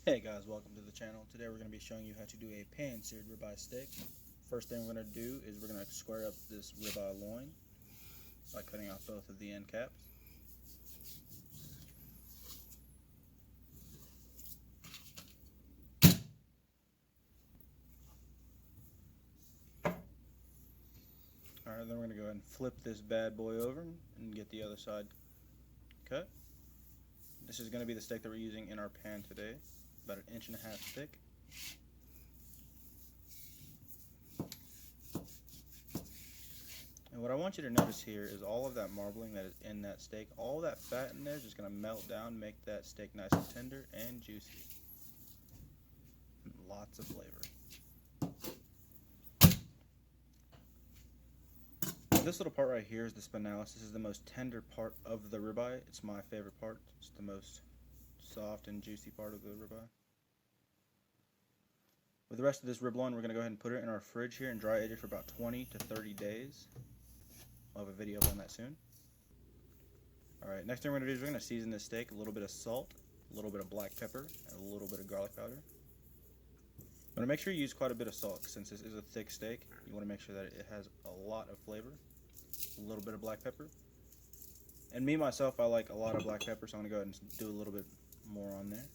Hey guys, welcome to the channel. Today we're going to be showing you how to do a pan-seared ribeye steak. First thing we're going to do is we're going to square up this ribeye loin by cutting off both of the end caps. Alright, then we're going to go ahead and flip this bad boy over and get the other side cut. This is going to be the steak that we're using in our pan today, about 1.5 inches thick. And what I want you to notice here is all of that marbling that is in that steak, all that fat in there is just going to melt down, make that steak nice and tender and juicy. Lots of flavor. This little part right here is the spinalis. This is the most tender part of the ribeye. It's my favorite part. It's the most soft and juicy part of the ribeye. With the rest of this rib loin, we're going to go ahead and put it in our fridge here and dry age it for about 20 to 30 days. I'll have a video on that soon. Alright, next thing we're going to do is we're going to season this steak. A little bit of salt, a little bit of black pepper, and a little bit of garlic powder. I'm going to make sure you use quite a bit of salt since this is a thick steak. You want to make sure that it has a lot of flavor. A little bit of black pepper. And me, myself, I like a lot of black pepper, so I'm going to go ahead and do a little bit more on there.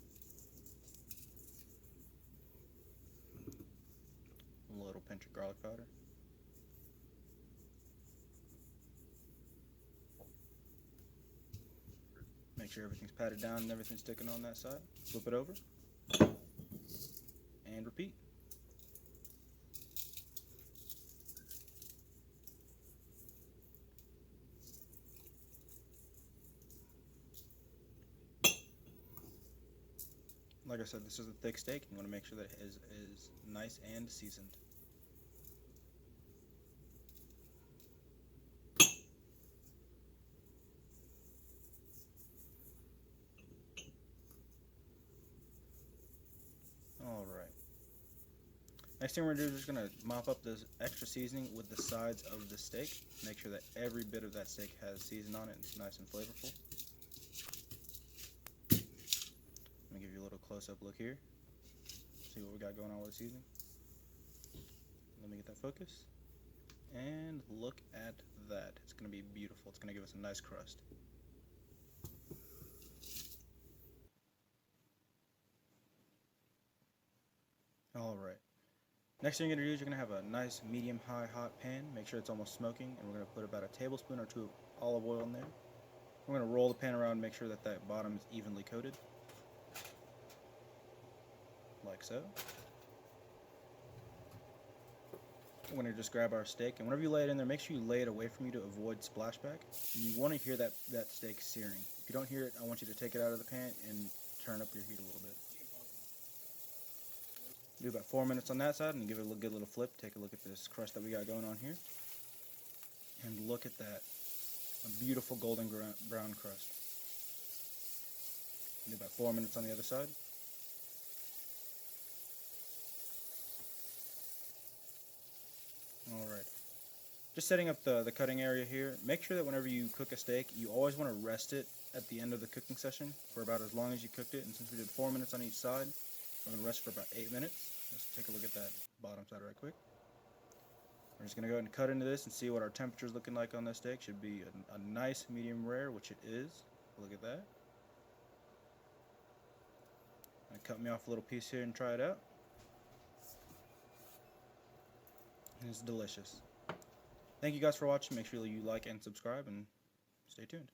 A little pinch of garlic powder. Make sure everything's patted down and everything's sticking on that side. Flip it over. And repeat. Like I said, this is a thick steak. You want to make sure that it is nice and seasoned. Alright. Next thing we're going to do is just going to mop up this extra seasoning with the sides of the steak. Make sure that every bit of that steak has season on it and it's nice and flavorful. Let me give you a little close-up look here. See what we got going on with the seasoning. Let me get that focus. And look at that. It's going to be beautiful. It's going to give us a nice crust. Alright. Next thing you're going to do is you're going to have a nice medium-high hot pan. Make sure it's almost smoking. And we're going to put about a tablespoon or 2 of olive oil in there. We're going to roll the pan around and make sure that that bottom is evenly coated. Like so. We're going to just grab our steak, and whenever you lay it in there, make sure you lay it away from you to avoid splashback. And you want to hear that steak searing. If you don't hear it, I want you to take it out of the pan and turn up your heat a little bit. Do about 4 minutes on that side and give it a good little flip. Take a look at this crust that we got going on here. And look at that. A beautiful golden brown crust. Do about 4 minutes on the other side. Alright. Just setting up the cutting area here. Make sure that whenever you cook a steak, you always want to rest it at the end of the cooking session for about as long as you cooked it. And since we did 4 minutes on each side, we're going to rest for about 8 minutes. Let's take a look at that bottom side right quick. We're just going to go ahead and cut into this and see what our temperature is looking like on this steak. Should be a nice medium rare, which it is. Look at that. Cut me off a little piece here and try it out. It's delicious. Thank you guys for watching. Make sure you like and subscribe and stay tuned.